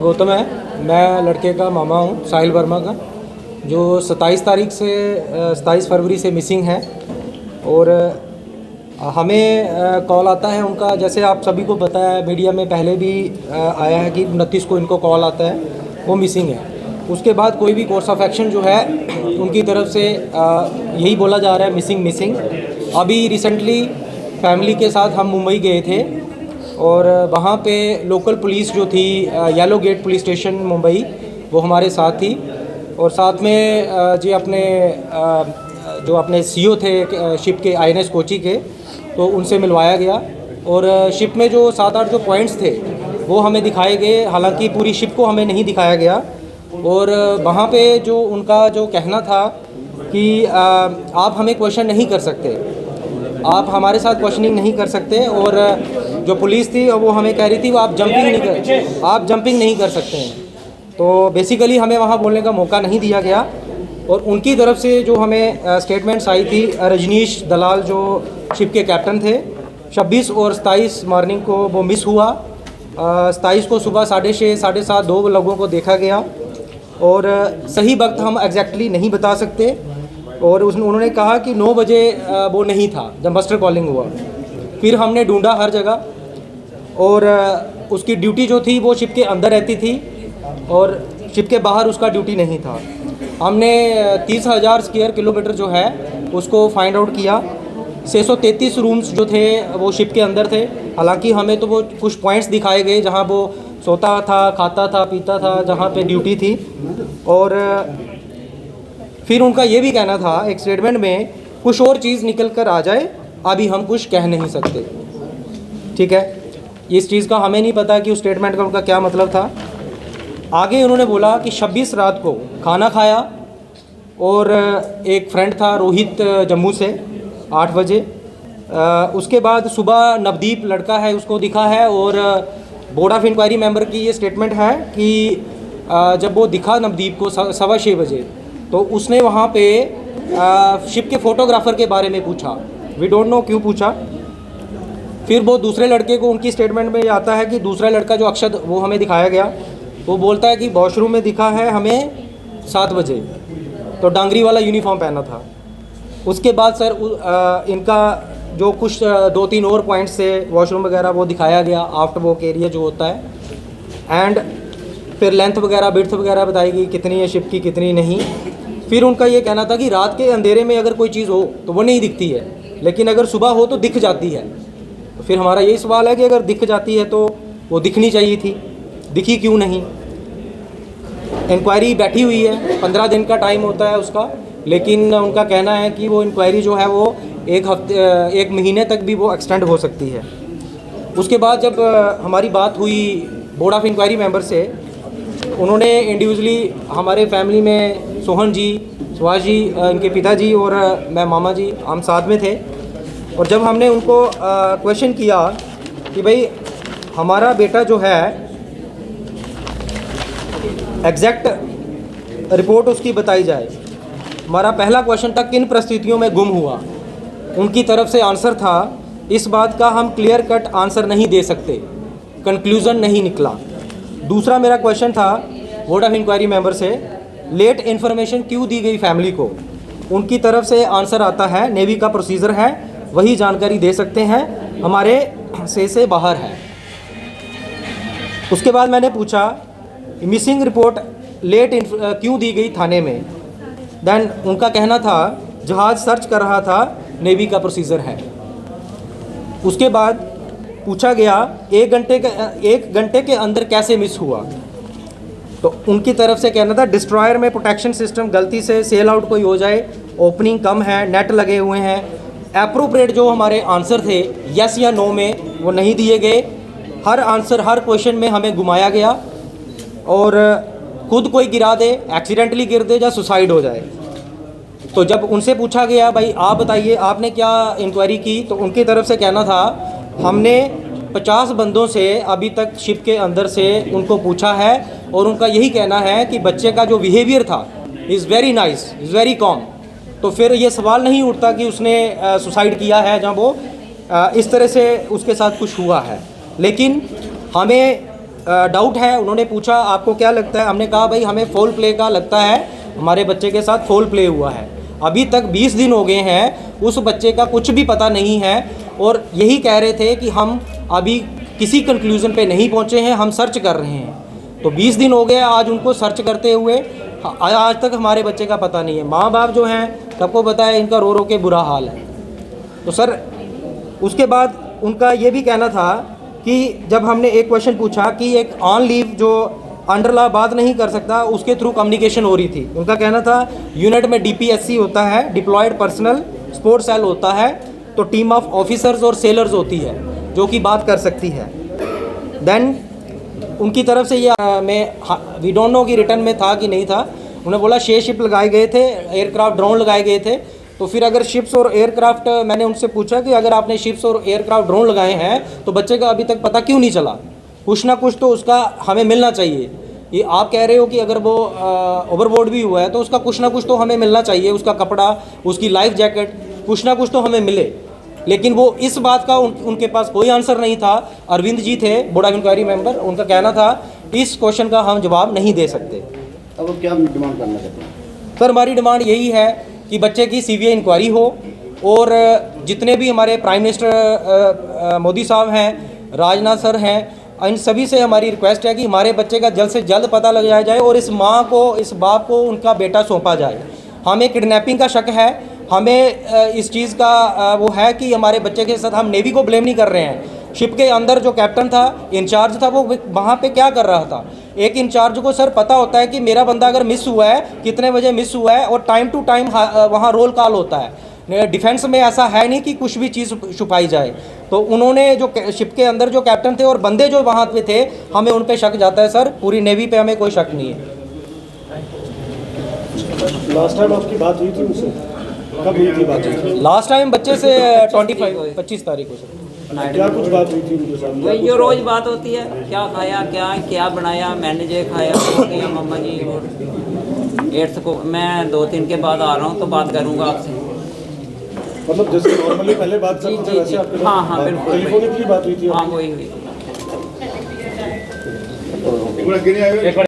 गौतम है। मैं लड़के का मामा हूँ, साहिल वर्मा का, जो 27 फरवरी से मिसिंग है। और हमें कॉल आता है उनका, जैसे आप सभी को पता है, मीडिया में पहले भी आया है कि 29 को इनको कॉल आता है वो मिसिंग है। उसके बाद कोई भी कोर्स ऑफ एक्शन जो है उनकी तरफ से यही बोला जा रहा है मिसिंग। अभी रिसेंटली फैमिली के साथ हम मुंबई गए थे और वहाँ पे लोकल पुलिस जो थी, Yellow Gate police station Mumbai, वो हमारे साथ थी। और साथ में जी जो अपने सीईओ थे शिप के, आईएनएस कोची के, तो उनसे मिलवाया गया। और शिप में जो 7-8 जो पॉइंट्स थे वो हमें दिखाए गए, हालांकि पूरी शिप को हमें नहीं दिखाया गया। और वहाँ पे जो उनका जो कहना था कि आप हमें क्वेश्चन नहीं कर सकते, आप हमारे साथ क्वेश्चनिंग नहीं कर सकते। और जो पुलिस थी वो हमें कह रही थी आप जंपिंग नहीं कर सकते हैं। तो बेसिकली हमें वहाँ बोलने का मौका नहीं दिया गया। और उनकी तरफ से जो हमें स्टेटमेंट्स आई थी, रजनीश दलाल जो शिप के कैप्टन थे, 26 और 27 मॉर्निंग को वो मिस हुआ। 27 को सुबह 6:30 7:30 2 लोगों को देखा गया और सही वक्त हम एग्जैक्टली नहीं बता सकते। और उन्होंने कहा कि 9 बजे वो नहीं था जब मस्टर कॉलिंग हुआ। फिर हमने ढूंढा हर जगह और उसकी ड्यूटी जो थी वो शिप के अंदर रहती थी और शिप के बाहर उसका ड्यूटी नहीं था। हमने 30,000 स्क्वायर किलोमीटर जो है उसको फाइंड आउट किया। 633 रूम्स जो थे वो शिप के अंदर थे। हालांकि हमें तो वो कुछ पॉइंट्स दिखाए गए जहां वो सोता था, खाता था, पीता था, जहां पे ड्यूटी थी। और फिर उनका ये भी कहना था एक स्टेटमेंट में, कुछ और चीज़ निकल कर आ जाए, अभी हम कुछ कह नहीं सकते। ठीक है, इस चीज़ का हमें नहीं पता कि उस स्टेटमेंट का उनका क्या मतलब था। आगे उन्होंने बोला कि 26 रात को खाना खाया और एक फ्रेंड था रोहित जम्मू से 8 बजे। उसके बाद सुबह नवदीप लड़का है उसको दिखा है। और बोर्ड ऑफ इंक्वायरी मेंबर की ये स्टेटमेंट है कि जब वो दिखा नवदीप को 6:15 बजे, तो उसने वहाँ पे शिप के फोटोग्राफर के बारे में पूछा। वी डोंट नो क्यों पूछा। फिर वो दूसरे लड़के को, उनकी स्टेटमेंट में आता है कि दूसरा लड़का जो अक्षत, वो हमें दिखाया गया। वो बोलता है कि वॉशरूम में दिखा है हमें 7 बजे, तो डांगरी वाला यूनिफॉर्म पहना था। उसके बाद सर इनका जो कुछ 2-3 और पॉइंट्स से वॉशरूम वगैरह वो दिखाया गया, आफ्टर वॉक एरिया जो होता है। एंड फिर लेंथ वगैरह, विड्थ वगैरह बताई गई, कितनी है शिप की, कितनी नहीं। फिर उनका ये कहना था कि रात के अंधेरे में अगर कोई चीज़ हो तो वो नहीं दिखती है, लेकिन अगर सुबह हो तो दिख जाती है। तो फिर हमारा यही सवाल है कि अगर दिख जाती है तो वो दिखनी चाहिए थी, दिखी क्यों नहीं। इंक्वायरी बैठी हुई है, 15 दिन का टाइम होता है उसका, लेकिन उनका कहना है कि वो इंक्वायरी जो है वो 1 महीने तक भी वो एक्सटेंड हो सकती है। उसके बाद जब हमारी बात हुई बोर्ड ऑफ इंक्वायरी मेंबर से, उन्होंने इंडिविजुअली हमारे फैमिली में सोहन जी, सुभाष जी, इनके पिताजी और मैं मामा जी, हम साथ में थे। और जब हमने उनको क्वेश्चन किया कि भाई हमारा बेटा जो है एग्जैक्ट रिपोर्ट उसकी बताई जाए, हमारा पहला क्वेश्चन था किन परिस्थितियों में गुम हुआ। उनकी तरफ से आंसर था इस बात का हम क्लियर कट आंसर नहीं दे सकते, कंक्लूज़न नहीं निकला। दूसरा मेरा क्वेश्चन था बोर्ड ऑफ इंक्वायरी मेंबर से, लेट इन्फॉर्मेशन क्यों दी गई फैमिली को। उनकी तरफ से आंसर आता है नेवी का प्रोसीजर है, वही जानकारी दे सकते हैं, हमारे से बाहर है। उसके बाद मैंने पूछा मिसिंग रिपोर्ट लेट क्यों दी गई थाने में। देन उनका कहना था जहाज़ सर्च कर रहा था, नेवी का प्रोसीजर है। उसके बाद पूछा गया 1 घंटे के अंदर कैसे मिस हुआ। तो उनकी तरफ से कहना था डिस्ट्रॉयर में प्रोटेक्शन सिस्टम गलती से सेल आउट कोई हो जाए, ओपनिंग कम है, नेट लगे हुए हैं। एप्रोप्रिएट जो हमारे आंसर थे यस या नो में, वो नहीं दिए गए। हर आंसर, हर क्वेश्चन में हमें घुमाया गया और खुद कोई गिरा दे, एक्सीडेंटली गिर दे या सुसाइड हो जाए। तो जब उनसे पूछा गया भाई आप बताइए आपने क्या इंक्वायरी की, तो उनकी तरफ से कहना था हमने 50 बंदों से अभी तक शिप के अंदर से उनको पूछा है और उनका यही कहना है कि बच्चे का जो बिहेवियर था is very nice, is very com. तो फिर ये सवाल नहीं उठता कि उसने सुसाइड किया है जब वो इस तरह से उसके साथ कुछ हुआ है। लेकिन हमें डाउट है, उन्होंने पूछा आपको क्या लगता है, हमने कहा भाई हमें फोल प्ले का लगता है, हमारे बच्चे के साथ फोल प्ले हुआ है। अभी तक 20 दिन हो गए हैं, उस बच्चे का कुछ भी पता नहीं है और यही कह रहे थे कि हम अभी किसी कंक्लूज़न पे नहीं पहुंचे हैं, हम सर्च कर रहे हैं। तो 20 दिन हो गए आज उनको सर्च करते हुए, आज तक हमारे बच्चे का पता नहीं है। माँ बाप जो हैं सबको पता है, इनका रो रो के बुरा हाल है। तो सर उसके बाद उनका ये भी कहना था कि जब हमने एक क्वेश्चन पूछा कि एक ऑन लीव जो अंडर लॉ बात नहीं कर सकता, उसके थ्रू कम्युनिकेशन हो रही थी। उनका कहना था यूनिट में DPSC होता है, डिप्लॉयड पर्सनल स्पोर्ट्स सेल होता है, तो टीम ऑफ ऑफिसर्स और सेलर्स होती है जो कि बात कर सकती है। देन उनकी तरफ से ये वी डोंट नो कि रिटर्न में था कि नहीं था। उन्होंने बोला 6 शिप लगाए गए थे, एयरक्राफ्ट ड्रोन लगाए गए थे। तो फिर अगर शिप्स और एयरक्राफ्ट, मैंने उनसे पूछा कि अगर आपने शिप्स और एयरक्राफ्ट ड्रोन लगाए हैं तो बच्चे का अभी तक पता क्यों नहीं चला? कुछ ना कुछ तो उसका हमें मिलना चाहिए। ये आप कह रहे हो कि अगर वो ओवरबोर्ड भी हुआ है तो उसका कुछ ना कुछ तो हमें मिलना चाहिए, उसका कपड़ा, उसकी लाइफ जैकेट, कुछ ना कुछ तो हमें मिले। लेकिन वो इस बात का उनके पास कोई आंसर नहीं था। अरविंद जी थे बोर्ड ऑफ इंक्वायरी मेंबर, उनका कहना था इस क्वेश्चन का हम जवाब नहीं दे सकते। अब क्या डिमांड करना चाहते हैं? सर हमारी डिमांड यही है कि बच्चे की CBI इंक्वायरी हो और जितने भी हमारे प्राइम मिनिस्टर मोदी साहब हैं, राजनाथ सर हैं, इन सभी से हमारी रिक्वेस्ट है कि हमारे बच्चे का जल्द से जल्द पता लगाया जाए और इस माँ को, इस बाप को उनका बेटा सौंपा जाए। हमें किडनैपिंग का शक है, हमें इस चीज़ का वो है कि हमारे बच्चे के साथ, हम नेवी को ब्लेम नहीं कर रहे हैं। शिप के अंदर जो कैप्टन था, इंचार्ज था, वो वहाँ पे क्या कर रहा था? एक इंचार्ज को सर पता होता है कि मेरा बंदा अगर मिस हुआ है, कितने बजे मिस हुआ है, और टाइम टू टाइम वहाँ रोल कॉल होता है। डिफेंस में ऐसा है नहीं कि कुछ भी चीज़ छुपाई जाए। तो उन्होंने जो शिप के अंदर जो कैप्टन थे और बंदे जो वहाँ पे थे, हमें उन पे शक जाता है सर। पूरी नेवी पे हमें कोई शक नहीं है। लास्ट टाइम आपकी बात हुई थी उनसे, कब हुई थी बात? लास्ट टाइम बच्चे से 25 तारीख को सर। क्या कुछ बात हुई थी उनके साथ? वही जो रोज़ बात होती है, क्या खाया, क्या बनाया, मैंने जो खाया वो किया मम्मा जी। और 8 को मैं 2-3 के बाद आ रहा हूँ तो बात करूँगा आपसे। मतलब जैसे नॉर्मली पहले बात करते थे वैसे आपके साथ? हाँ बिल्कुल, टेलीफोनिकली बात हुई थी? हाँ वही हुई थी।